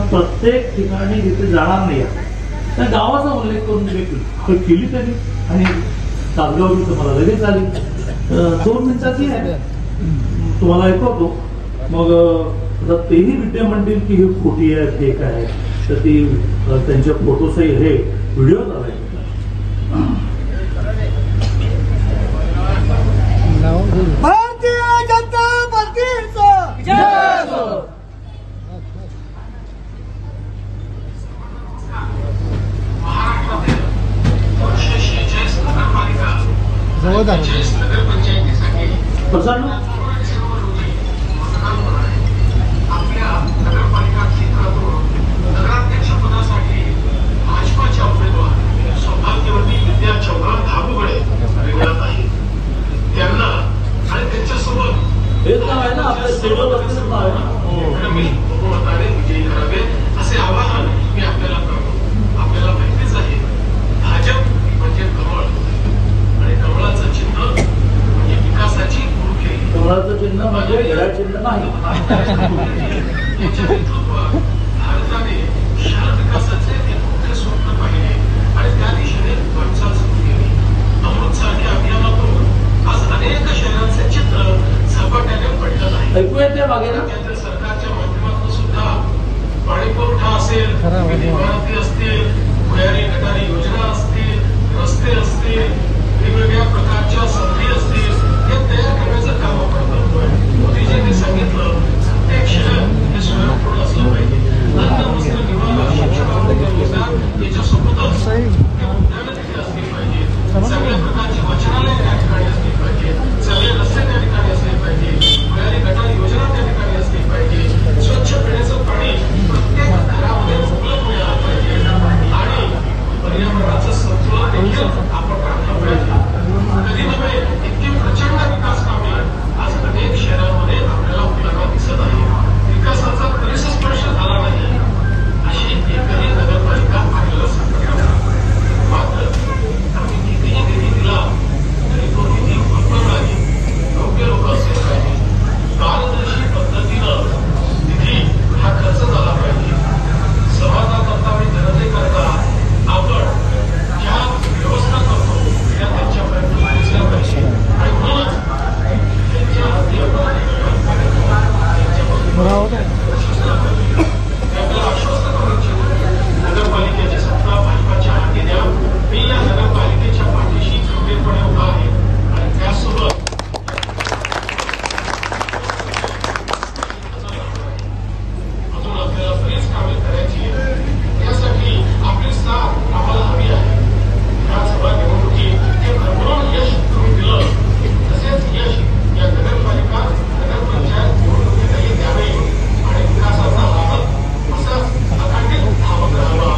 प्रत्येक ठिकाणी जिथे जाणार नाही त्या गावाचा उल्लेख करून केली त्यांनी आणि तासगावची तुम्हाला लगेच आली 2 मिनिटाची आहे तुम्हाला ऐकवतो मग तेही विद्या म्हणतील की ही खोटी आहे फेक आहे तर ती त्यांच्या फोटोसही हे व्हिडिओ झालाय भारतीय जनता पार्टीचा आपल्या नगरपालिका क्षेत्रातून नगराध्यक्ष पदासाठी भाजपाच्या उमेदवार सौभाग्यवती विद्या चौहान धाबुगडे रिंगणात आहे. त्यांना आणि त्यांच्यासोबत बहुमताने विजयी करावे असे आवाहन मी आपल्याला करतो. आपल्याला माहितीच आहे भाजप म्हणजे कमळ आणि कमळाचं चिन्ह म्हणजे विकासाची गुरुकिल्ली. कमळाचं चिन्ह म्हणजे घड्याळ चिन्ह नाही. भारताने शहर विकासाचे एक मोठे स्वप्न पाहिले आणि त्या दिशेने वाटचाल सुरू केली. अमृतसारख्या अभियानातून आज अनेक शहरांचे चित्र झपाट्याने पडलं आहे. ऐकूया त्या मागे ना सरकारच्या माध्यमातून सुद्धा पाणी पुरवठा असेल, इमारती असतील, भुयारी गटारी योजना असतील, रस्ते असतील, वेगवेगळ्या प्रकारच्या संधी असतील हे तयार करण्याचं काम आपण करतोय. मोदीजींनी सांगितलं प्रत्येक शहर हे स्वयंपूर्ण असलं पाहिजे. अन्न वस्त्र निवारा शिक्षण रोजगार याच्यासोबतच उद्यानं तिथे असली पाहिजे. सगळ्या प्रकारची वाचनालय त्या ठिकाणी असली पाहिजे. सगळे रस्ते त्या ठिकाणी असले पाहिजे. भुयारी गटारी योजना त्या ठिकाणी असली पाहिजे. स्वच्छ पिण्याचं पाणी प्रत्येक घरामध्ये उपलब्ध व्हायला पाहिजे आणि पर्यावरणाचं संतुलन देखील आपण राखलं पाहिजे. कधी नव्हे इतकी प्रचंड विकास कामे आज अनेक शहरांमध्ये आपल्याला होताना दिसत आहे. विकासाचा परिस्पर्श झाला नाही अशी एकही नगरपालिका आपल्याला सांगत नाही. मात्र आम्ही कितीही निधी दिला तरी तो निधी वापरणारी योग्य लोक असले पाहिजे. पारदर्शी पद्धतीनं निधी हा खर्च झाला पाहिजे. समाजाकरता आणि जनतेकरता आपण ज्या व्यवस्था करतो त्या त्यांच्यापर्यंत पोहोचल्या पाहिजे आणि म्हणूनच त्यांच्या हाती आपण आपल्याला आश्वस्त करू इच्छितो. नगरपालिकेची सत्ता भाजपाच्या हाती द्या. मी या नगरपालिकेच्या पाठीशी खंबीरपणे उभा आहे आणि त्यासोबत अजून आपल्याला बरीच कामे करायची आहेत. यासाठी आपली साथ आम्हाला हवी आहे. विधानसभा निवडणुकीत हे भरभरून यश तुम्ही दिलं तसेच यश या नगरपालिका नगरपंचायत निवडणुकीतही द्यावे आणि विकासाचा लाभ असाच अखंडित धावत राहावा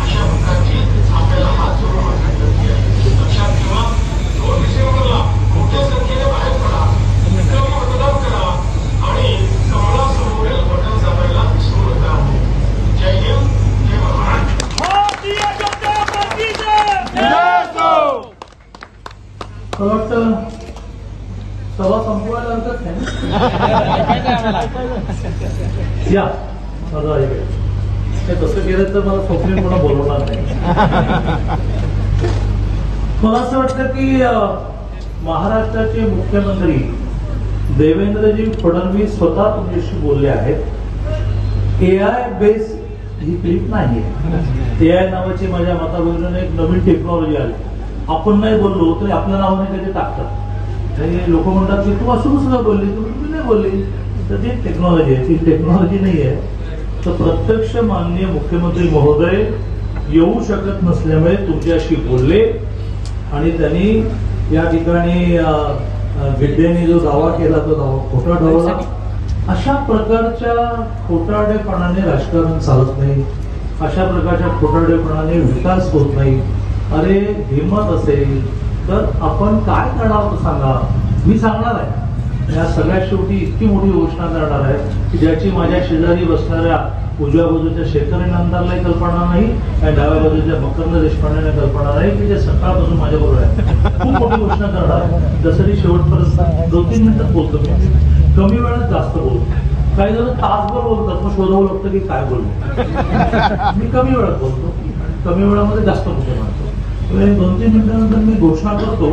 अशा प्रकारची आपल्याला हात जोडून मागणी करते आहे. लक्षात ठेवा 2 डिसेंबरला मोठ्या संख्येने बाहेर पडा, विक्रमी मतदान करा आणि कमळासमोरील बटन दाबायला विसरू नका. जय हिंद, जय महाराष्ट्र. वाटतं सभा संपवायला हरकत नाही. या माझा ऐकूया हे तसं केलं तर मला स्वप्न पुन्हा बोलवणार नाही. मला असं वाटतं की महाराष्ट्राचे मुख्यमंत्री देवेंद्रजी फडणवीस स्वतः तुमच्याशी बोलले आहेत. AI बेस ही क्लिप नाहीये. AI नावाची माझ्या मताबरोबर एक नवीन टेक्नॉलॉजी आली. आपण नाही बोललो तरी आपल्या नावाने कधी टाकतात. लोक म्हणतात की तू असं सुद्धा बोलली तुम्ही नाही बोलली. तर ती टेक्नॉलॉजी आहे. ती टेक्नॉलॉजी नाही आहे. तर प्रत्यक्ष माननीय मुख्यमंत्री महोदय येऊ शकत नसल्यामुळे तुमच्याशी बोलले आणि त्यांनी या ठिकाणी विद्येने जो दावा केला तो दावा खोटा ठरवला. अशा प्रकारच्या खोटारडेपणाने राजकारण चालत नाही. अशा प्रकारच्या खोटारडेपणाने विकास होत नाही. अरे हिंमत असेल तर आपण काय करणार सांगा. मी सांगणार आहे. या सगळ्यात शेवटी इतकी मोठी घोषणा करणार आहे की ज्याची माझ्या शेजारी बसणाऱ्या उजव्या बाजूच्या शेखर नामदारलाही कल्पना नाही आणि डाव्या बाजूच्या मकरंद देशपांडेने कल्पना नाही की जे सकाळपासून माझ्याबरोबर आहे. खूप मोठी घोषणा करणार आहे. जसं की शेवटपर्यंत 2-3 मिनिटात बोलतो मी. कमी वेळात जास्त बोलतो. काही जण तासभर बोलतात, मग शोधावं लागतं की काय बोलतो. मी कमी वेळात बोलतो, कमी वेळामध्ये जास्त मुद्दे मांडतो. 2-3 मिनिटानंतर मी घोषणा करतो,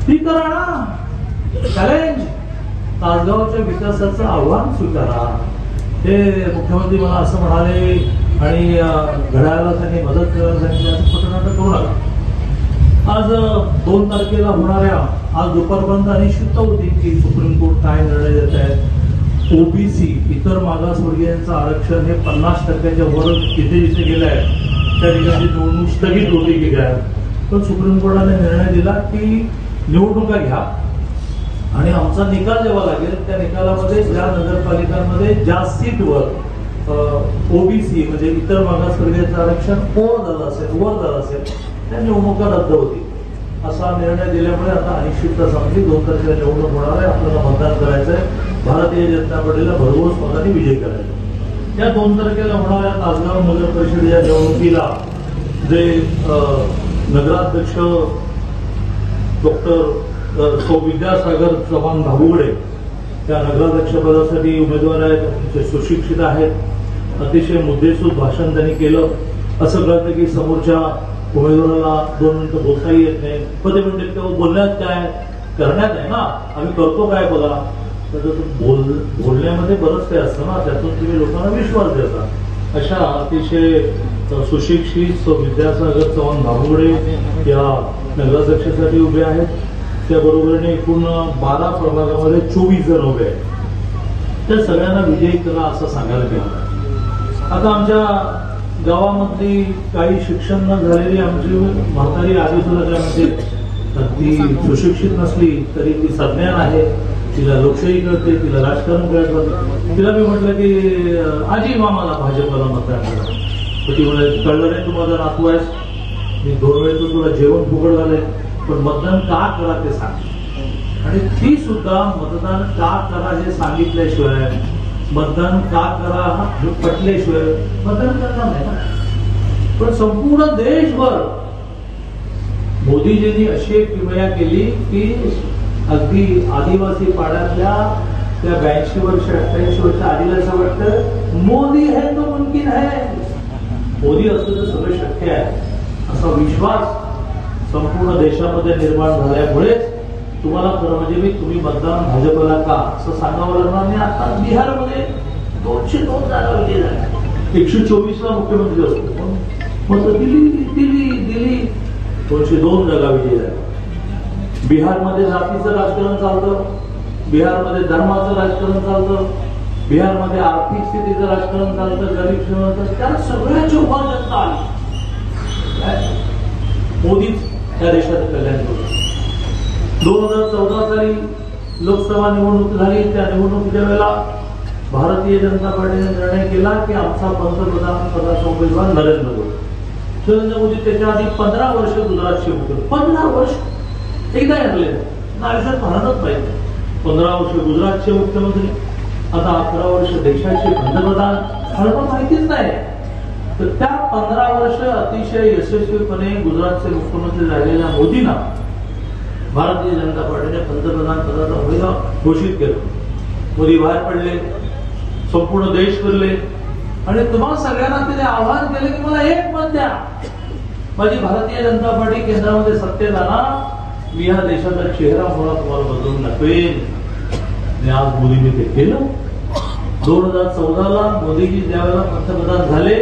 ती करा ना, चॅलेंज, तासगावच्या विकासाचं आव्हान स्वीकारा. ते मुख्यमंत्री मला असं म्हणाले आणि घड्याळाला त्यांनी मदत करायला सांगितलं, असं खोटं करू नका. आज 2 तारखेला होणाऱ्या, आज दुपारपर्यंत अनिश्चितता होती की सुप्रीम कोर्ट काय निर्णय देत आहे. ओबीसी इतर मागासवर्गीयांचं आरक्षण हे 50% वर जिथे जिथे गेलं आहे त्या ठिकाणी निवडणूक स्थगित होती की काय, पण सुप्रीम कोर्टाने निर्णय दिला की निवडणुका घ्या आणि आमचा निकाल जेव्हा लागेल त्या निकालामध्ये ज्या नगरपालिकांमध्ये ज्या सीटवर ओबीसी म्हणजे इतर मागासवर्गीयांचं आरक्षण वर झालं असेल त्या निवडणुका रद्द होती. असा निर्णय दिल्यामुळे आता अनिश्चितता संपली. 2 तारखेला निवडणूक होणार आहे, आपल्याला मतदान करायचंय, भारतीय जनता पार्टीला भरघोस मतांनी विजय करायचा. या 2 तारखेला होणाऱ्या तासगाव नगर परिषदेच्या निवडणुकीला जे नगराध्यक्ष डॉक्टर विद्यासागर चव्हाण भाबुगडे त्या नगराध्यक्ष पदासाठी उमेदवार आहेत, ते सुशिक्षित आहेत, अतिशय मुद्देसूद भाषण त्यांनी केलं. असं कळतं की समोरच्या उमेदवाराला 2 मिनिटं बोलता येत नाही, पण ते म्हणतात तेव्हा बोलण्यात काय करण्यात आहे ना, आम्ही करतो काय बघा. तर बोलण्यामध्ये बरंच काही असतं ना, त्यातून तुम्ही लोकांना विश्वास देता. अशा अतिशय सुशिक्षित विद्यासागर चव्हाण भाबुगडे या नगराध्यक्षासाठी उभे आहेत. त्याबरोबरीने एकूण 12 प्रभागामध्ये 24 जण उभे आहेत. त्या सगळ्यांना विजयी करा असं सांगायला मिळालं. आता आमच्या गावामधली काही शिक्षण न झालेली आमची म्हातारी आधी सुद्धा त्यामध्ये ती सुशिक्षित नसली तरी ती सज्ञान आहे, तिला लोकशाही कळते, तिला राजकारण कळतं. तिला मी म्हटलं की आजी मामाला भाजपला मतदान करा. ती म्हणे कळलं नाही, तू माझा नातू आहेस, मी 2 वेळेचं तुला जेवण फुकट झालंय, पण मतदान का करा ते सांग. आणि ती सुद्धा मतदान का करा हे सांगितल्याशिवाय, मतदान का करा हे पटल्याशिवाय मतदान करणार नाही ना. पण संपूर्ण देशभर मोदीजींनी अशी एक किमया केली की अगदी आदिवासी पाड्यातल्या त्या 82 वर्ष 88 वर्ष आदिवासी वाटतं मोदी है तो मुमकिन है, मोदी असलं तर सगळं शक्य आहे असा विश्वास संपूर्ण देशामध्ये निर्माण झाल्यामुळेच तुम्हाला खरं म्हणजे तुम्ही मतदान भाजपला का असं सांगावं लागणार नाही. आता बिहारमध्ये 202 जागा विजयी झाल्या, 124ला मुख्यमंत्री असतो, मग दिल्ली 202 जागा विजयी झाल्या. बिहारमध्ये जातीचं राजकारण चालतं, बिहारमध्ये धर्माचं राजकारण चालतं, बिहारमध्ये आर्थिक स्थितीचं राजकारण चालतं, गरीब श्रीमंत, त्या सगळ्याची उभा जनता आली. मोदीच त्या देशाचं कल्याण करतो. 2014 साली लोकसभा निवडणूक झाली. त्या निवडणुकीच्या वेळेला भारतीय जनता पार्टीने निर्णय केला की आमचा पंतप्रधान पदाचा उमेदवार नरेंद्र मोदी. नरेंद्र मोदी त्याच्या आधी 15 वर्ष गुजरातचे होते. 15 वर्ष एकदा हरले ना, आयुष्यात पाहतच पाहिजे. 15 वर्ष गुजरातचे मुख्यमंत्री, आता 11 वर्ष देशाचे पंतप्रधान, मला माहितीच नाही. तर त्या 15 वर्ष अतिशय यशस्वीपणे गुजरातचे मुख्यमंत्री राहिलेल्या मोदींना भारतीय जनता पार्टीने पंतप्रधान पदाचा उमेदवार घोषित केलं. मोदी बाहेर पडले, संपूर्ण देश फिरले आणि तुम्हाला सगळ्यांना तिने आवाहन केले की मला एक मत द्या, माझी भारतीय जनता पार्टी केंद्रामध्ये सत्तेत आला, मी या देशाचा चेहरा मुळात तुम्हाला बदलून दाखवेन. आणि आज मोदींनी ते केलं. 2014ला मोदीजी ज्यावेळेला पंतप्रधान झाले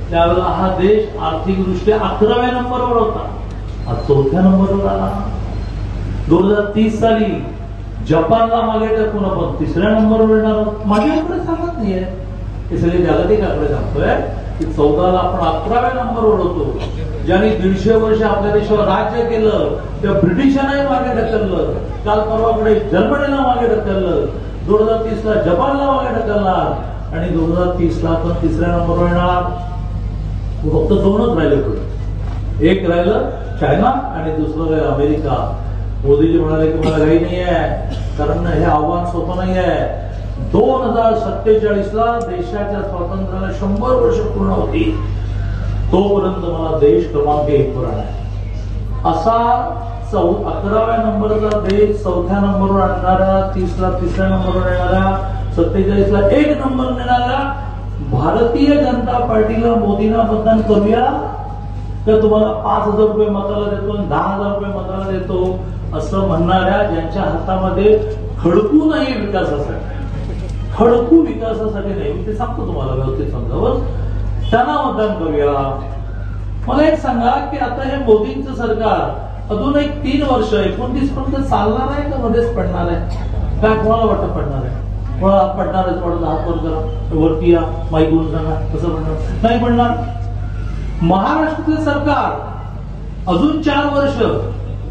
त्यावेळेला हा देश आर्थिकदृष्ट्या 11व्या नंबरवर होता, आज 4थ्या नंबरवर आला. 2030 साली जपानला मागे टाकून आपण 3ऱ्या नंबरवर येणार. माझ्या आकडे सांगत नाहीये, हे सगळे जागतिक आकडे सांगतोय की 14ला आपण 11व्या नंबरवर होतो. ज्यांनी 150 वर्ष आपल्या देशावर राज्य केलं त्या ब्रिटिशांनाही मागे ढकललं, काल परवाकडे जर्मनीला मागे ढकललं, 2030ला जपानला मागे ढकलणार आणि 2030ला आपण 3ऱ्या नंबरवर येणार. फक्त 2च राहिले पुढे, एक राहिलं चायना आणि दुसरं राहिलं अमेरिका. मोदीजी म्हणाले की मला काही नाही आहे, कारण हे आव्हान सोपं नाही आहे. 2047ला देशाच्या स्वातंत्र्याला 100 वर्ष पूर्ण होती, तोपर्यंत मला देश क्रमांक 1 वर आहे. असा 11व्या नंबरचा देश 4थ्या नंबरवर आणणारा, 30ला 3ऱ्या नंबरवर येणाऱ्या 47 ला 1 नंबर मिळाला. भारतीय जनता पार्टीला मोदींना मतदान करूया तर तुम्हाला 5,000 रुपये मताला देतो, 10,000 रुपये मताला देतो असं म्हणणाऱ्या, ज्यांच्या हातामध्ये खडकू नाही विकासासाठी, खडकू विकासासाठी नाही, मी ते सांगतो तुम्हाला व्यवस्थित समजावं, त्यांना मतदान करूया. मला एक सांगा की आता हे मोदींचं सरकार अजून एक 3 वर्ष 29 पर्यंत चालणार आहे का मध्येच पडणार आहे? काय कोणाला वाटत पडणार आहे? कोणाला हात पडणार आहे? थोडं हात वर करा, वरती या, माईक बोलून सांगा कसं पडणार? नाही पडणार. महाराष्ट्रातील सरकार अजून 4 वर्ष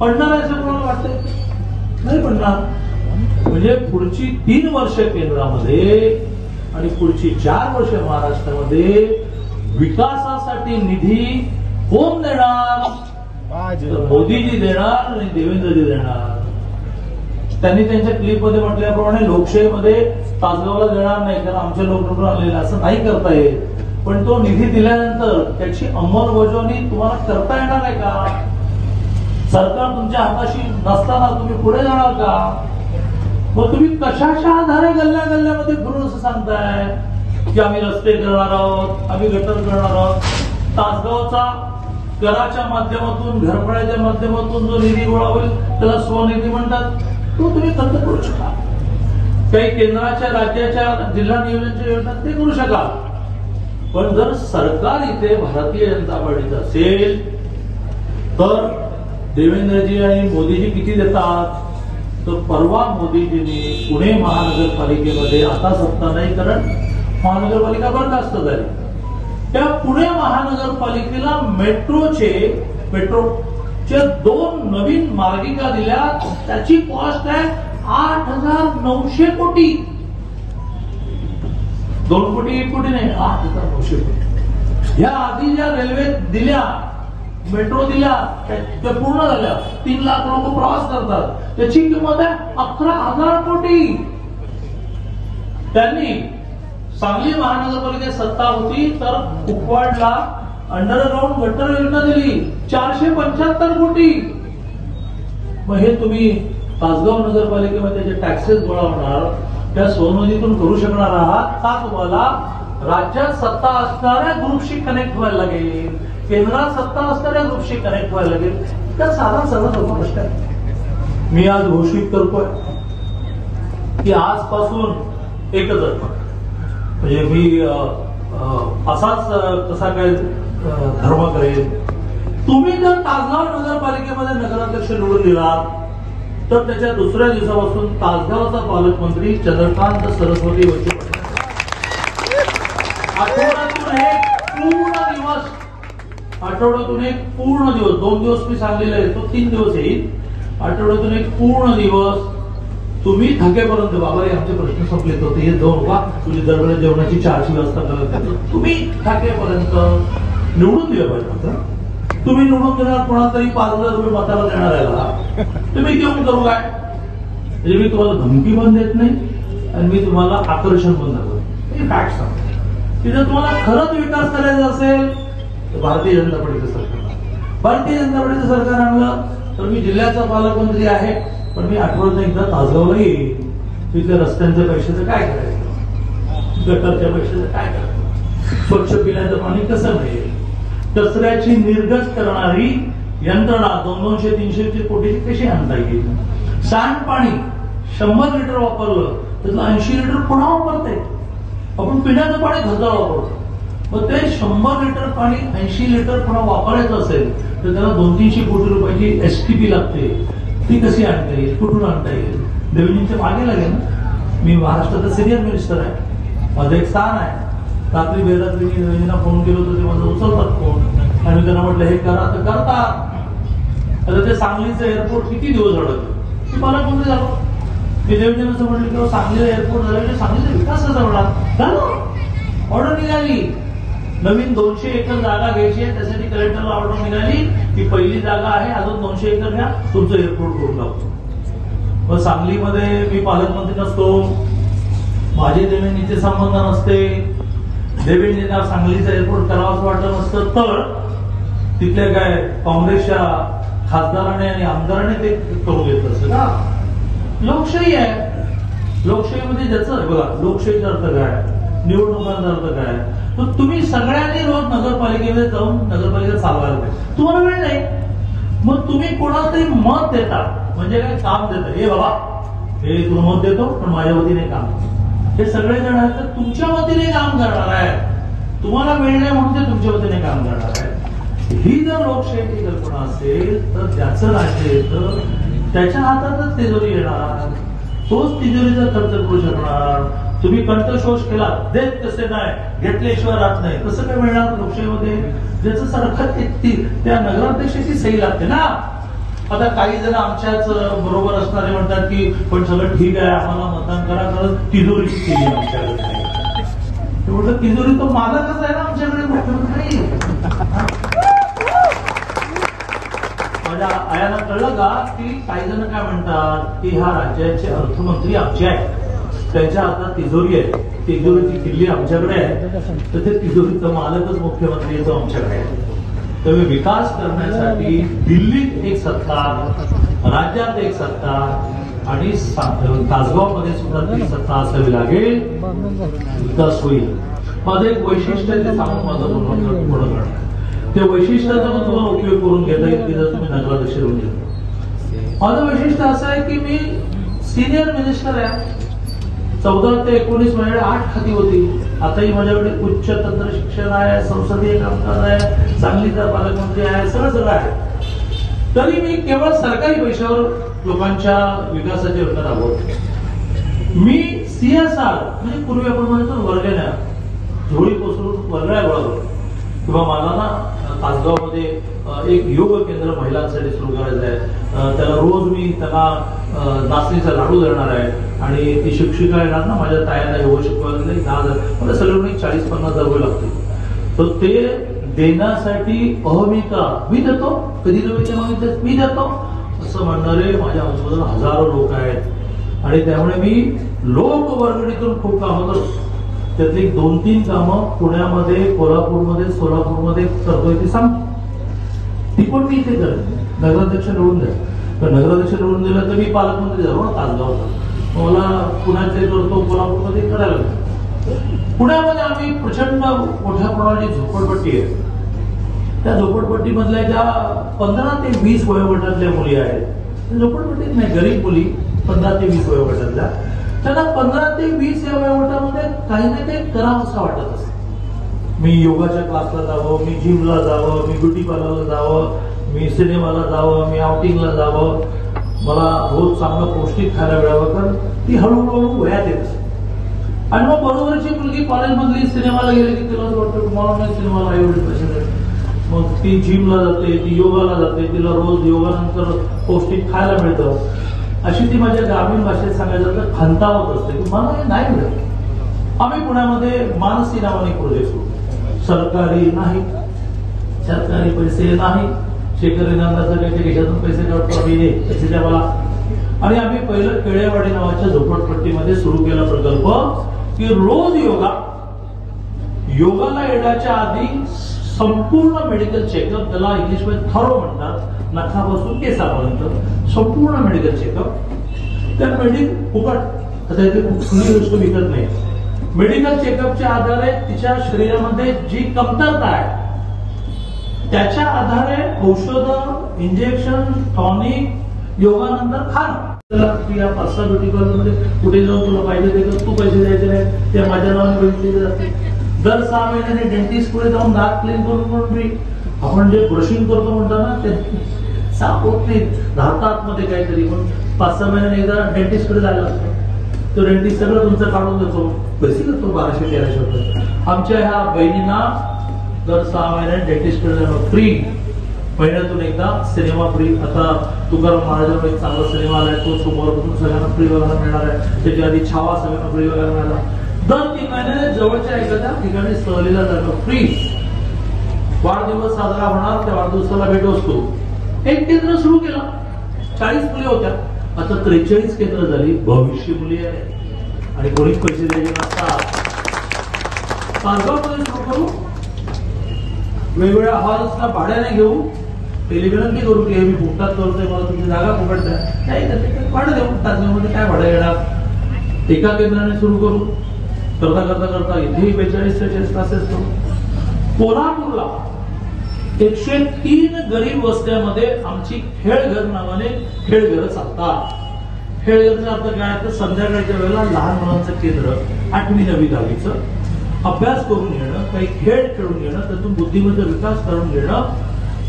पडणार आहे असं कोणाला वाटतंय? नाही पडणार. म्हणजे पुढची 3 वर्ष केंद्रामध्ये आणि पुढची 4 वर्ष महाराष्ट्रामध्ये विकासासाठी निधी कोण देणार? मोदीजी देणार आणि देवेंद्रजी देणार. त्यांनी त्यांच्या क्लिप मध्ये म्हटल्याप्रमाणे लोकशाहीमध्ये तासगावला देणार नाही कारण आमच्या लोक निवडून आलेले, असं नाही करता येत. पण तो निधी दिल्यानंतर त्याची अंमलबजावणी तुम्हाला करता येणार आहे का? सरकार तुमच्या हाताशी नसताना तुम्ही पुढे जाणार का? मग तुम्ही कशाच्या आधारे गल्ल्या गल्ल्यामध्ये फिरून असं सांगताय की आम्ही रस्ते करणार आहोत, आम्ही गटर करणार आहोत? तासगावचा कराच्या माध्यमातून, घरफळ्याच्या माध्यमातून जो निधी गोळा होईल त्याला स्वनिधी म्हणतात, तो तुम्ही खर्च करू शकाल. काही केंद्राच्या, राज्याच्या, जिल्हा नियोजनच्या योजना ते करू शकाल. पण जर सरकार इथे भारतीय जनता पार्टीचं असेल तर देवेंद्रजी आणि मोदीजी किती देतात? तर परवा मोदीजींनी पुणे महानगरपालिकेमध्ये, आता सत्ता नाही कारण महानगरपालिका बरखास्त झाली, त्या पुणे महानगरपालिकेला मेट्रोचे 2 नवीन मार्गिका दिल्या. त्याची कॉस्ट आहे 8,900 कोटी. 2 कोटी 1 कोटी नाही, 8,900 कोटी. या आधी ज्या रेल्वे दिल्या, मेट्रो दिल्या, त्या पूर्ण झाल्या. 3 लाख लोक प्रवास करतात, त्याची किंमत आहे 11,000 कोटी. त्यांनी सांगली महानगरपालिकेत सत्ता होती तर कुपवाडला अंडरग्राऊंड गटर योजना दिली 475 कोटी. मग हे तुम्ही तासगाव नगरपालिकेमध्ये जे टॅक्सेस गोळा होणार त्या स्वनिधीतून करू शकणार आहात का? तुम्हाला राज्यात सत्ता असणाऱ्या ग्रुपशी कनेक्ट व्हायला लागेल, केंद्रात सत्ता असणाऱ्या ग्रुपशी कनेक्ट व्हायला लागेल. त्या साधा प्रश्न आहे. मी आज घोषित करतोय की आजपासून एकच अर्थ, म्हणजे मी असाच कसा काय धर्म करेल. तुम्ही जर तासगाव नगरपालिकेमध्ये नगराध्यक्ष निवडून दिलात तर त्याच्या दुसऱ्या दिवसापासून तासगावचा पालकमंत्री चंद्रकांत सरस्वती वरती आठवड्यातून एक पूर्ण दिवस 2 दिवस मी सांगलेला आहे, तो 3 दिवस येईल. आठवड्यातून एक पूर्ण दिवस तुम्ही थकेपर्यंत, बाबा आमचे प्रश्न संपले होते, हे जाऊन वा तुझी दरवेळेस जेवणाची 4ची व्यवस्था करत, तुम्ही थकेपर्यंत निवडून दिलं पाहिजे. तुम्ही निवडून देणार कोणाला तरी 5,000 रुपये मताला देणार आहे, तुम्ही घेऊन करू काय? म्हणजे मी तुम्हाला धमकी पण देत नाही आणि मी तुम्हाला आकर्षण पण दाखवतो. हे फॅक्ट सांगतो की जर तुम्हाला खरंच विकास करायचा असेल तर भारतीय जनता पार्टीचं सरकार, भारतीय जनता पार्टीचं सरकार आणलं तर मी जिल्ह्याचा पालकमंत्री आहे, पण मी आठवड्यात एकदा तासगावला येईल. तिथल्या रस्त्यांच्या पैशाचं काय करायचं, गटरच्या पैशाचं काय करायचं, स्वच्छ पिण्याचं पाणी कसं मिळेल, कचऱ्याची निर्गत करणारी यंत्रणा 200-300 कोटीची कशी आणता येईल. सांडपाणी 100 लिटर वापरलं त्यातलं 80 लिटर पुन्हा वापरते. आपण पिण्याचं पाणी घरचा वापरतो, मग ते 100 लिटर पाणी 80 लिटर पुन्हा वापरायचं असेल तर त्याला 200-300 कोटी रुपयाची STP लागते. ती कशी आणता येईल, कुठून आणता येईल? देवेंद्रजींच्या मागे लागेल ना. मी महाराष्ट्राचा सिनियर मिनिस्टर आहे, माझं एक स्थान आहे. रात्री बेरात्री मी देवेंद्रजींना फोन केलो होतो, ते माझं उचलतात फोन आणि त्यांना म्हटलं हे करा तर करतात. आता ते सांगलीचं एअरपोर्ट किती दिवस अडकलं, ती पालकमंत्री झालो. मी देवेंद्रजींना म्हटलं की सांगलीला एअरपोर्ट झालं, सांगलीचा विकास कसा होणार झालं. ऑर्डर निघाली, नवीन 200 एकर जागा घ्यायची आहे, त्यासाठी कलेक्टरला ऑर्डर निघाली की पहिली जागा आहे, अजून 200 एकर घ्या, तुमचं एअरपोर्ट करून लागतो. मग सांगलीमध्ये मी पालकमंत्री नसतो, माझे देवेंद्रजींचे संबंध नसते, देवेंद्रजींना सांगलीचं एअरपोर्ट करावंच वाटलं नसतं तर तिथल्या काय काँग्रेसच्या खासदाराने आणि आमदाराने ते करून घेतलं असतं का? लोकशाही आहे. लोकशाहीमध्ये ज्याचं बघा, लोकशाहीचा अर्थ काय, निवडणुकांचा अर्थ काय, तर तुम्ही सगळ्यांनी रोज नगरपालिकेमध्ये जाऊन नगरपालिका चालवायला पाहिजे. तुम्हाला वेळ नाही, मग तुम्ही कोणाला तरी मत देता, म्हणजे काय काम देता, हे बाबा हे तुला मत देतो पण माझ्या वतीने काम, हे सगळे जण आहेत तर तुमच्या वतीने काम करणार आहे. तुम्हाला वेळ नाही म्हणून ते तुमच्या वतीने काम करणार आहे. ही जर लोकशाहीची कल्पना असेल तर ज्याचं राज्य येतं त्याच्या हातातच तिजोरी येणार, तोच तिजोरीचा खर्च करू शकणार. तुम्ही कंठशोष केला, देत कसे नाही, घेतल्याशिवाय राहत नाही, कसं काय मिळणार लोकशाहीमध्ये? ज्याचं सारखं त्या नगराध्यक्षाची सही लागते ना. आता काही जण आमच्याच बरोबर असणारे म्हणतात की पण सगळं ठीक आहे, आम्हाला मतदान करा, कारण तिजोरी केली आमच्याकडे. म्हटलं तिजोरी तो मालकच आहे ना आमच्याकडे, मुख्यमंत्री. माझ्या आयाला कळलं का की काही जण काय म्हणतात की ह्या राज्याचे अर्थमंत्री आमचे आहेत, त्यांच्या हातात तिजोरी आहे, तिजोरीची किल्ली आमच्याकडे आहे, तर ते तिजोरीचं मालकच मुख्यमंत्री येतो आमच्याकडे आहे. त्यामुळे विकास करण्यासाठी दिल्लीत एक सत्ता, राज्यात एक सत्ता आणि तासगावमध्ये सुद्धा ती सत्ता असावी लागेल, विकास होईल. माझं एक वैशिष्ट्य ते सांगून माझं पुढं करणार, ते वैशिष्ट्याचा पण तुम्हाला उपयोग करून घेता येईल की जर तुम्ही नगराध्यक्ष होऊन गेला. माझं वैशिष्ट्य असं आहे की मी सिनियर मिनिस्टर आहे. 14 ते 19 माझ्याकडे 8 खाती होती. आताही माझ्याकडे उच्च तंत्र शिक्षण आहे, संसदीय कामकाज आहे, सांगलीचा पालकमंत्री आहे, सगळं आहे. तरी मी केवळ सरकारी पैशावर लोकांच्या विकासाच्या योजना राबवतो. मी CSR म्हणजे पूर्वी आपण म्हणतो वर्गण्या, झोळी पोचवून वर्गण्या गोळा करतो. किंवा मला ना तासगावमध्ये एक योग केंद्र महिलांसाठी सुरू करायचं आहे. त्याला रोज मी त्यांना नाचणीचा लाडू देणार आहे आणि ती शिक्षिका येणार ना माझ्या तायांना योग शिकवायला 10,000, मला सगळं 40-50 रुपये लागतील. तर ते देण्यासाठी मी देतो, कधी मागितले मी देतो असं म्हणणारे माझ्या आजूबाजूला हजारो लोक आहेत. आणि त्यामुळे मी लोकवर्गणीतून खूप कामं करतो. त्यातली 2-3 कामं पुण्यामध्ये, कोल्हापूरमध्ये, सोलापूरमध्ये करतोय ती सांगतो. ती पण मी इथे करेन. नगराध्यक्ष निवडून द्या, तर नगराध्यक्ष निवडून दिलं तर मी पालकमंत्री झालो ना तासगावचा. मला पुण्याचे करतो, कोल्हापूरमध्ये करायला लागतो. पुण्यामध्ये आम्ही प्रचंड मोठ्या प्रमाणाची झोपडपट्टी आहे. त्या झोपडपट्टीमधल्या ज्या 15 ते 20 वयोगटातल्या मुली आहेत, झोपडपट्टीत नाही, गरीब मुली 15 ते 20 वयोगटातल्या, त्यांना 15 ते 20 या वयोगटामध्ये काही ना काही करावं असं वाटत असतं. मी योगाच्या क्लासला जावं, मी जिमला जावं, मी ब्युटी पार्लरला जावं, मी सिनेमाला जावं, मी आउटिंगला जावं, मला रोज चांगलं पौष्टिक खायला मिळावं, कारण ती हळूहळू वयात येत असते. आणि मग बरोबरची मुलगी कॉलेजमधली सिनेमाला गेली की तिला असं वाटतं मला नाही सिनेमाला एवढे पैसे देत. मग ती जिमला जाते, ती योगाला जाते, तिला रोज योगानंतर पौष्टिक खायला मिळतं. अशी ती माझ्या ग्रामीण भाषेत सांगायचं तर खंतावत असते की मला हे नाही मिळत. आम्ही पुण्यामध्ये मानसी नावाने प्रोजेक्ट सुरू, सरकारी नाही, सरकारी पैसे नाही, शेखर इनामदाराच्या त्याच्या खिशातून पैसे काढतो आम्ही, पैसे द्या मला. आणि आम्ही पहिलं केळेवाडी नावाच्या झोपडपट्टीमध्ये सुरू केला प्रकल्प की रोज योगाला येण्याच्या आधी संपूर्ण मेडिकल चेकअप, त्याला इंग्लिशमध्ये थरो म्हणतात, नखापासून केसापर्यंत संपूर्ण मेडिकल चेकअप. त्या फुकट, आता इथे कुठली गोष्ट विकत नाही. मेडिकल चेकअपच्या आधारे तिच्या शरीरामध्ये जी कमतरता आहे त्याच्या आधारे औषधं, इंजेक्शन, टॉनिक योगानंतर खाणं. 5-6 ब्युटी पार्लरमध्ये कुठे जाऊन तुला पाहिजे ते तू पैसे द्यायचे नाही, ते माझ्या नावाने बघितले जाते. दर 6 महिन्याने डेंटिस्ट पुढे जाऊन दात क्लीन करून आपण जे ब्रशिंग करतो म्हणतो ना ते साफ होत नाही, धातात मध्ये काहीतरी. पण 5-6 महिन्याने एकदा डेंटिस्ट कडे जायला लागतो. तो डेंटिस्ट सगळं तुमचं काढून देतो, पैसे देतो 1200-1300 रुपये. आमच्या ह्या बहिणींना दर 6 महिन्याने डेंटिस्ट कडे जाणं फ्री, महिन्यातून एकदा सिनेमा फ्री. आता तुकाराम महाराजांवर एक चांगला सिनेमा आलाय, तो सोमवारपासून सगळ्यांना फ्री बघायला मिळणार आहे. त्याच्या आधी छावा सगळ्यांना फ्री बघायला मिळाला. दर 3 महिन्याने जवळच्या एखाद्या ठिकाणी सहलीला जाणं फ्री. वाढदिवस साजरा होणार, त्या वाढदिवसाला भेट असतो. एक केंद्र सुरू केलं, 40 मुली होत्या, आता 43 केंद्र झाली, 2200 मुली आहे. आणि कोणीच पैसे द्यायचे नसतात. तासगावमध्ये सुरू करू, वेगवेगळ्या हॉल्सला भाड्याने घेऊ, पहिली विनंती करू की मी फुकटात करतोय, मला तुमची जागा फुकट द्या, नाही भाडं देऊ. तासगावमध्ये काय भाडं येणार, एका केंद्राने सुरू करू, करता करता करता इथेही 42-43 क्लासेस करू. कोल्हापूरला 103 गरीब वस्त्यामध्ये आमची खेळघर नावाने खेळघर चालतात. खेळघरचा अर्थ काय, तर संध्याकाळच्या वेळेला लहान मुलांचं केंद्र 8वी 9वी 10वीचं अभ्यास करून घेणं, काही खेळ खेळून घेणं, त्यातून बुद्धिमत्ता विकास करून घेणं.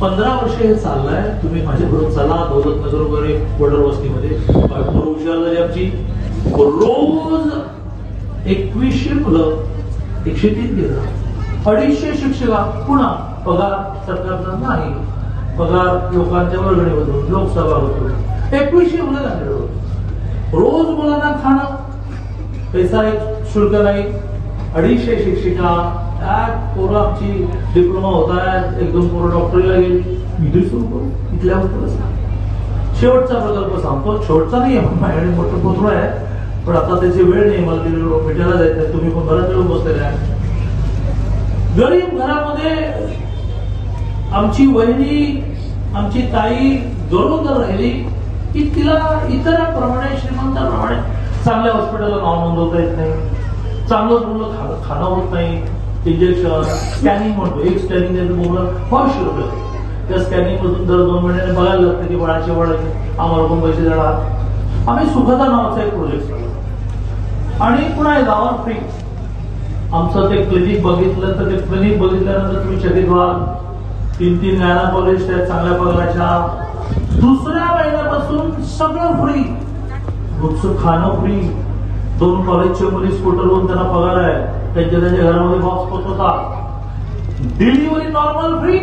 15 वर्ष हे चाललंय. तुम्ही माझ्याबरोबर चला दौलतनगर वगैरे बॉर्डर वस्तीमध्ये झाली आमची. रोज 2100 मुलं, 103 केंद्र, 250 शिक्षका. पुन्हा पगार सरकारचा नाही, पगार लोकांच्या वर्गणीमधून, लोकसभा 2100 मुलं झाले. रोज मुलांना खाणं, पैसा शुल्क नाही, 250 शिक्षिका. पोरं आमची डिप्लोमा होत आहेत, 1-2 पोरं डॉक्टरीला गेली. इथे सुरू करू, इथल्या शेवटचा प्रकल्प सांगतो. शेवटचा नाही आहे, माझ्याकडे मोठं पोत्र आहे, पण आता त्याची वेळ नाही, मला तिथे भेटायला जायचं. तुम्ही पण बराच वेळ बसलेले आहे. गरीब घरामध्ये आमची वहिनी, आमची ताई गरोदर राहिली की तिला इतरांप्रमाणे, श्रीमंतांप्रमाणे चांगल्या हॉस्पिटलला नाव नोंदवता येत नाही, चांगलं खाणं होत नाही. इंजेक्शन, स्कॅनिंग म्हणतो, एक स्कॅनिंग द्यायचं बोललं 500 रुपये. त्या स्कॅनिंग मधून दर 2 महिन्याने बघायला लागतं की बाळाचे वाढायचे, आम्हाला पण पैसे देणार. आम्ही सुखदा नावाचा एक प्रोजेक्ट केला आणि पुन्हा गावात फ्री. आमचं ते क्लिनिक बघितलं तर ते क्लिनिक बघितल्यानंतर तुम्ही चकित व्हाल. 3-3 गायनाकॉलॉजिस्ट आहेत चांगल्या पगाराच्या. दुसऱ्या महिन्यापासून सगळं फ्री, रोजचं खाणं फ्री. 2 कॉलेजच्या मुली स्कूटरवरून त्यांना पगार आहे, त्यांच्या घरामध्ये बॉक्स पोहोचवतात. Delivery normal free,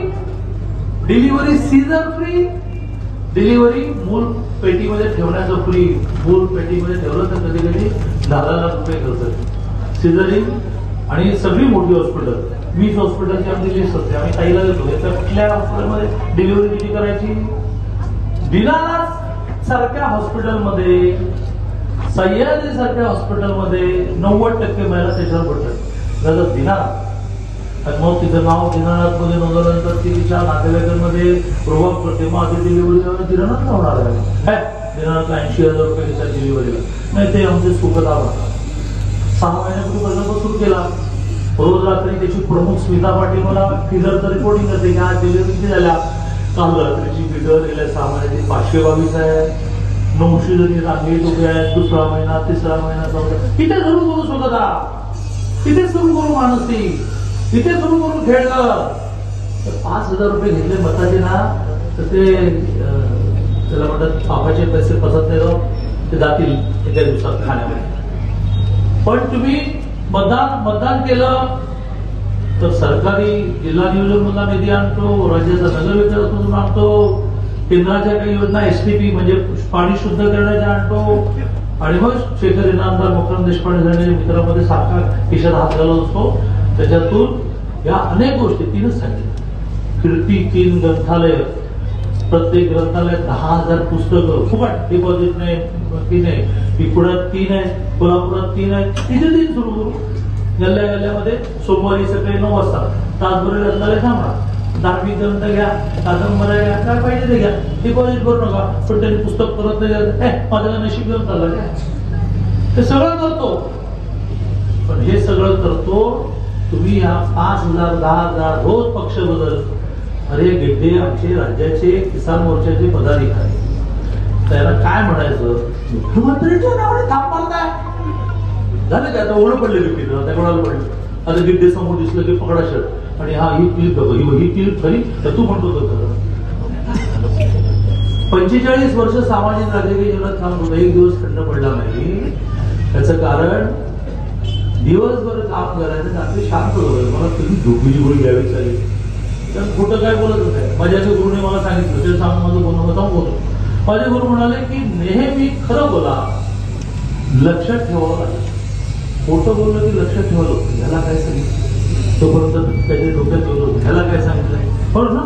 delivery caesar free, delivery मूल पेटीमध्ये ठेवण्याचं फ्री. मूल पेटीमध्ये ठेवलं तर कधी कधी 10 लाख रुपये खर्च. सीझरिंग आणि सगळी मोठी हॉस्पिटल, 20 हॉस्पिटलची आमची लिस्ट असते. आम्ही ताईला देतो, तर कुठल्या हॉस्पिटलमध्ये डिलिव्हरी किती करायची. दिनानाथ सारख्या हॉस्पिटलमध्ये, सह्याद्री सारख्या हॉस्पिटलमध्ये 90% महिला त्याच्यावर पडतात. दिनानाथ, मग तिचं नाव दिनानाथ मध्ये नोंदवल्यानंतर ती तिच्या नातेवाईकांमध्ये प्रभाव पडते. मग आधी डिलिव्हरी दिनानाथ होणार आहे. दिनानाथला 80,000 रुपये घेतात डिलिव्हरीला. नाही, ते आमचे सुखदा म्हणतात. 6 महिन्यापूर्वी प्रकल्प सुरू केला. रोज रात्री त्याची प्रमुख स्मिता पाटील मला फिगरचं रिपोर्टिंग करते की आज डिलिव्हरी किती झाल्या. काल रात्रीची फिगर गेल्या 6 महिन्याची 522 आहे. 900 जणी रांगेत उभे आहेत. 2रा महिना, 3रा महिना, 4था. इथे सुरू करू सुखदा, तिथे सुरू करू मानसी, तिथे सुरू करू खेळकर. 5,000 रुपये घेतले मताचे ना, तर ते त्याला म्हणतात पापाचे पैसे पसत नाही, ते जातील एका दिवसात खाण्यामध्ये. पण तुम्ही मतदान केलं तर सरकारी जिल्हा नियोजन मधला निधी आणतो, राज्याचा नगर विकास आणतो, केंद्राच्या काही योजना STP म्हणजे पाणी शुद्ध करण्याच्या आणतो. आणि मग शेखर इनामदार मकरंद देशपांडे झालेल्या मित्रांमध्ये सारखा खिशात हात घालत असतो. त्याच्यातून या अनेक गोष्टी 3च सांगितल्या. कीर्ती 3 ग्रंथालय, प्रत्येक ग्रंथालयात 10,000 पुस्तकं फुकट, डिपॉझिट नाही, फी नाही. पुण्यात 3 आहे, कोल्हापुरात 3 आहे. तिथे 3 सुरू करू. गल्ल्या गल्ल्यामध्ये सोमवारी सकाळी 9 वाजता तासभर ग्रंथालय थांबा. धार्मिक ग्रंथ घ्या, कादंबऱ्या घ्या, काय पाहिजे ते घ्या, डिपॉझिट करू नका. पण त्यांनी पुस्तक परत माझ्या नशीब ग्रंथ आलं, ते सगळं करतो. पण हे सगळं करतो तुम्ही ह्या 5,000 10,000 रोज पक्ष बदल. अरे गिड्डे, आमचे राज्याचे किसान मोर्चाचे पदाधिकारी, त्याला काय म्हणायचं, मुख्यमंत्र्यांच्या नावाने थाप मारताय. झालं काय आता ओळख पडले त्या कोणाला पडलं. आता गिड्डे समोर दिसलं की पकडा शर्ट आणि हा ही क्लिप बघ, ही क्लिप खरी तर तू म्हणतो 45 वर्ष सामाजिक राजकीय जीवनात काम होतं, एक दिवस खंड पडला नाही. त्याचं कारण दिवसभर काम करायचं, रात्री शांत होतं. मला कधी झोपीची गोळी घ्यावी चालेल, तर खोटं काय बोलत होते. माझ्या गुरुने मला सांगितलं, ते सांगून माझं बोलणं बोलतो. माझे गुरु म्हणाले की नेहमी खरं बोला, लक्षात ठेवावं लागेल. खोटं बोललं की लक्षात ठेवायला होतं. ह्याला काय सांगितलं, तोपर्यंत त्याच्या डोक्यात ठेवलं, ह्याला काय सांगितलंय, बरोबर ना.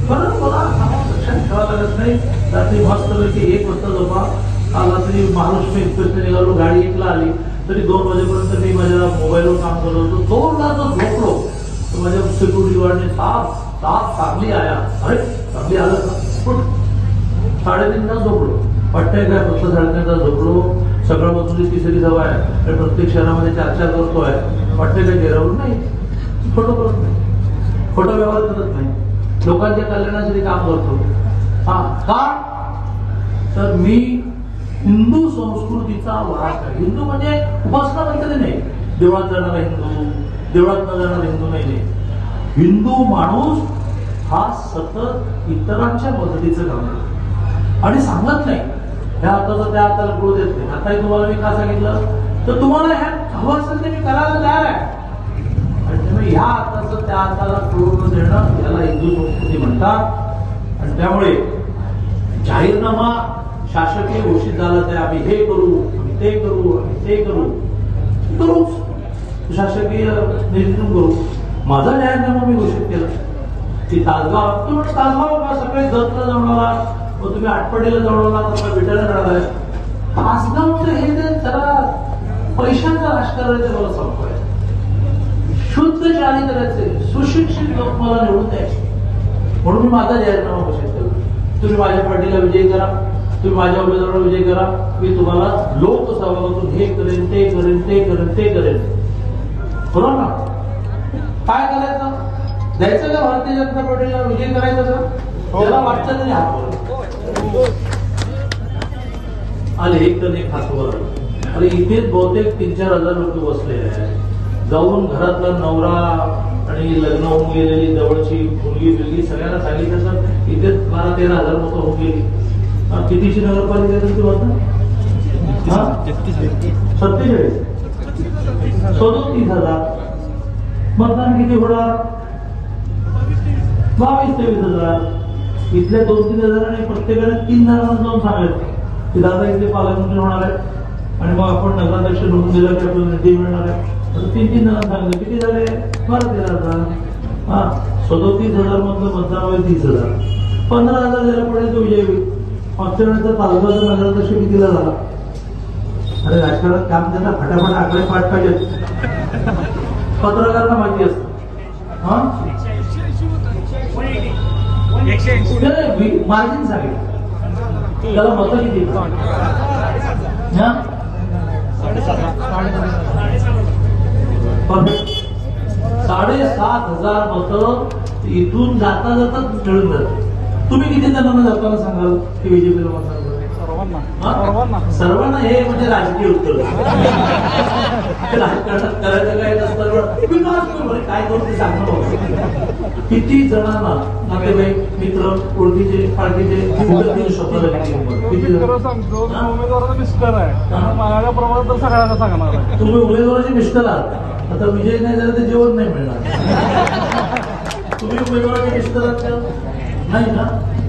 खरं बोला, लक्षात ठेवायला लागत नाही. रात्री मस्त की 1 वाजता झोपा. काल रात्री महाराष्ट्र एक्सप्रेसने निघालो, गाडी 1ला आली, तरी 2 वाजेपर्यंत मी माझ्या मोबाईलवर काम करत होतो. 2ला जर झोपलो तर माझ्या सिक्युरिटी गार्डने ताप चांगली आया. अरे चांगली आलं का, 3:30 तास झोपलो. वाटतंय काय फक्त 3:30 तास झोपलो. सगळं बदलून तिसरी सभा आहे आणि प्रत्येक शहरामध्ये चर्चा करतोय, वाटते का चेहऱ्यावर नाही, खोटं करत नाही, खोटा व्यवहार करत नाही, लोकांच्या कल्याणासाठी काम करतो. हा का तर मी हिंदू संस्कृतीचा वारसा आहे. हिंदू म्हणजे उपासना म्हणजे नाही, देवळात जाणारा हिंदू, देवळात न जाणारा हिंदू नाही. हिंदू माणूस हा सतत इतरांच्या मदतीचं काम करतो आणि सांगत नाही ह्या हाताचा त्या हाताला कळू देत नाही. आताही तुम्हाला मी का सांगितलं तर तुम्हाला ह्या हवं असेल ते मी करायला तयार आहे आणि त्यामुळे ह्या हाताचं त्या हाताला कळून देणं याला हिंदू संस्कृती म्हणतात. आणि त्यामुळे जाहीरनामा शासकीय घोषित झाला तर आम्ही हे करू, आम्ही ते करू, आम्ही ते करूच, शासकीय निधीतून करू. माझा जाहीरनामा मी घोषित केला की तासगाव, तुम्ही तासगाव सकाळी जतला जाऊन आला, मग तुम्ही आटपाडीला जाऊन आला, तर भेटायला जाणार आहे. तासगावचं हे जरा पैशाचं राजकारण आहे, मला सांगतोय. शुद्ध चाली करायचे, सुशिक्षित लोक मला निवडून द्यायचे म्हणून मी माझा जाहीरनामा घोषित केला. तुम्ही माझ्या पार्टीला विजयी करा, तुम्ही माझ्या उमेदवाराला विजयी करा, मी तुम्हाला लोकसभातून हे करेन, ते करेन, ते करेन, ते करेन. बरोबर ना? काय करायचं? द्यायचं का भारतीय जनता पार्टीला विजय करायचं का? त्याला वाटतं तरी हात आले एक तर एक हातवर. अरे इथेच बहुतेक 3-4 हजार लोक बसले आहेत. जाऊन घरातला नवरा आणि लग्न होऊन गेलेली जवळची मुलगी बिलगी सगळ्यांना सांगितलं तर इथेच 12-13 हजार लोक होऊन गेली. कितीची नगरपालिका तुमची होता? 47, 37,000. मतदान किती होणार? 22-23 हजार. इथल्या 2-3 हजारांनी प्रत्येकाने 3 जणांना जाऊन सांगायचं की दादा इथले पालकमंत्री होणार आहे आणि मग आपण नगराध्यक्ष निवडून दिला की आपल्याला निधी मिळणार आहे. 3-3 जणांना सांगितलं. किती झाले? 12-13 हजार. 37,000 मधलं मतदान होईल 30,000. 15,000 द्यायला पडेल तो विजय होईल. मागच्या वेळेचा तालुक्याचा नगराध्यक्ष कितीला झाला? अरे राजकारणात काम त्यांना फटाफट आकडे पाठ पाहिजेत. पत्रकारांना माहिती असतं. मार्जिन सांगितलं त्याला मतं किती? 7,500 मतं इथून जाता जाता मिळून जातात. तुम्ही किती जणांना जाताना सांगाल की बीजेपीला मतदान? सर्वांना. हे म्हणजे राजकीय उत्तर. राजकारणात करायचं काय नसतं, विकास काय करू ते सांगणं. किती जणांना नातेवाईक, मित्र, ओळखीचे, पाळखीचे स्वतःला किती उमेदवाराचा मिस्टर आहे माझ्या प्रमाणात तर सगळ्यांना सांगणार आहे. तुम्ही उमेदवाराचे मिस्टर आहात, आता विजय नाही झाला तर जेवण नाही मिळणार. तुम्ही उमेदवाराचे मिस्टर आहात नाही ना?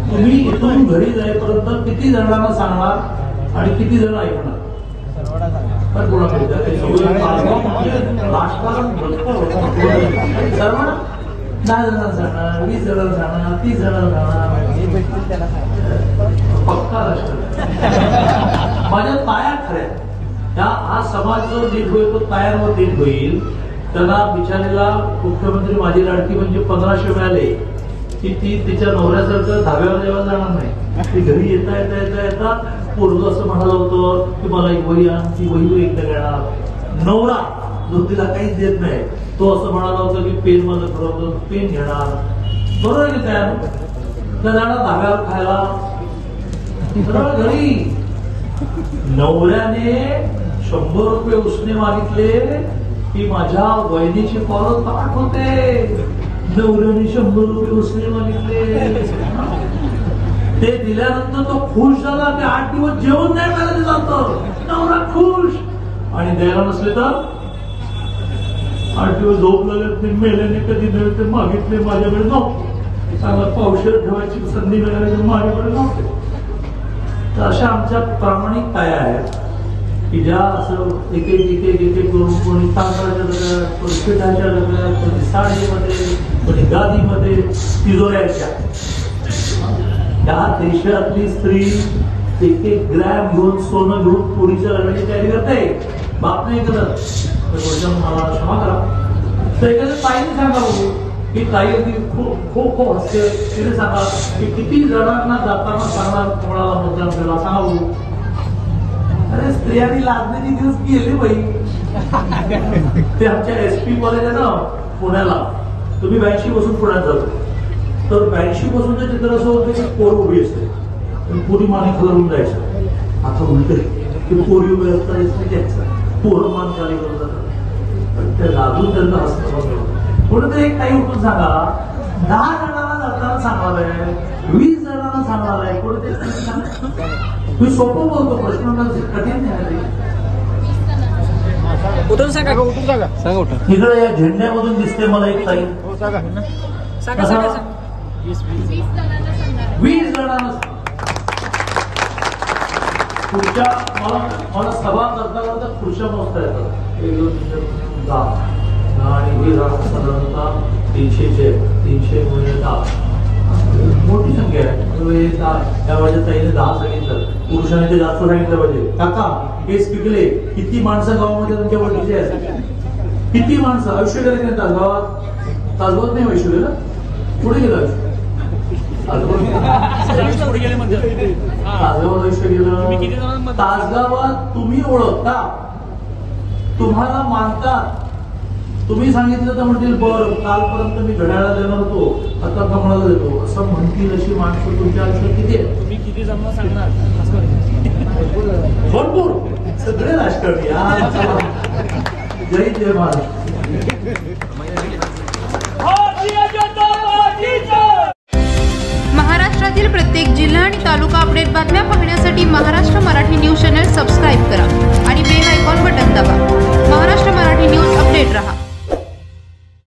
तुम्ही इथून घरी जाईपर्यंत किती जणांना सांगणार आणि किती जण ऐकणार? राजकारण सर्वांना 10 जणांना सांगणार, 20 जणांना सांगणार, 30 जणांना सांगणार. पक्का राजकारण. माझ्या ताया खऱ्या. हा समाज जो नीट होईल तो तायांवर नीट होईल. त्यांना बिचारीला मुख्यमंत्री माझी लाडकी म्हणजे 1500 मिळाले की ती तिच्या नवऱ्यासारखं धाब्यावर जेव्हा जाणार नाही. ती घरी येता येता येता येता पोरगं असं म्हणालं होतं की मला एक वही आण, ती वही एकदा घेणार. नवरा जो तिला काहीच देत नाही तो असं म्हणाला होता की पेन माझं ठरवतो, पेन घेणार. बरोबर आहे की तयार? त्या जाणार धाब्यावर खायला सरळ घरी. नवऱ्याने 100 रुपये उसने मागितले की माझ्या वहिनीची पावलं ताट होते. नवऱ्याने 100 रुपये उसने मागितले, ते दिल्यानंतर तो खुश झाला की 8 दिवस जेवण नाही मिळालं जातं. नवरा खुश. आणि द्यायला नसले तर 8 दिवस झोप लागत नाही. मेल्याने कधी नाही ते मागितले माझ्याकडे नव्हते. चांगला पावशेर ठेवायची संधी मिळाली माझ्याकडे नव्हते. तर अशा आमच्या प्रामाणिक ताया आहेत की ज्या असं एक एक करून कोणी तांदळाच्या डब्यात, कोणी पिठाच्या डब्यात, कोणी साडीमध्ये, कोणी गादीमध्ये तिजोऱ्याच्या. त्या देशातली स्त्री 1-1 ग्रॅम घेऊन सोनं घेऊन पोळीच्या लग्नाची तयारी करते. बाप नाही करत. मला क्षमा करा. तर एखाद्या ताईने सांगा बघू की ताई अगदी खूप हसते. तिने सांगा की किती जणांना जाताना सांगणार कोणाला मतदान केला सांगा बघू. अरे स्त्रियांनी लाजण्याचे दिवस गेले बाई. ते आमच्या SP कॉलेज आहे ना पुण्याला, तुम्ही 82 पासून पुण्यात जातो, तर 82 पासूनचं चित्र असं होतं की पोर उभी असते, पुरी माने करून जायचं. आता उलट की पोरी उभी असतात त्याचं पोरं मान खाली करून जातात, ते लाजून त्यांना हसतं. कोणीतरी एक काही उठून सांगा, 10 जणांना जाताना सांगावलंय, 20 जणांना सांगावलंय, कोणीतरी सांगा. तुम्ही सोपं बोलतो, प्रश्न कठीण नाही. उठून सांगा उठून सांगा सांगा उठून. इकडे या झेंड्यामधून दिसते मला एक ताई. सांगा सांगा सांगा 20 जणांना. पुढच्या मला सभा करता करता पुढच्या मोजता येतात 1 2 3 10 आणि ही साधारणतः 300 गुणिले 10 मोठी संख्या आहे. या माझ्या ताईने 10 सांगितलं, पुरुषांनी ते जास्त सांगितलं पाहिजे. काका केस पिकले, किती माणसं गावामध्ये तुमच्या वडीलची आहेत? किती माणसं आयुष्य गेले नाही तासगावात? तासगावात नाही आयुष्य गेलं, पुढे गेलं आयुष्य. तासगावात आयुष्य गेलं. तासगावात तुम्ही ओळखता, तुम्हाला मानतात. तुम्ही सांगितलं तर म्हणतील बरं, कालपर्यंत मी घड्याळा देणार होतो, आता कमळाला देतो, असं म्हणतील अशी माणसं तुमच्या आयुष्यात किती आहे? तुम्ही किती जमा सांगणार? भरपूर सगळे राजकारणी. जय जय महाराज. महाराष्ट्रातील प्रत्येक जिल्हा आणि तालुका अपडेट बातम्या पाहण्यासाठी Maharashtra Marathi news channel subscribe करा आणि बेल आयकॉन बटन दाबा. महाराष्ट्र मराठी न्यूज अपडेट रहा.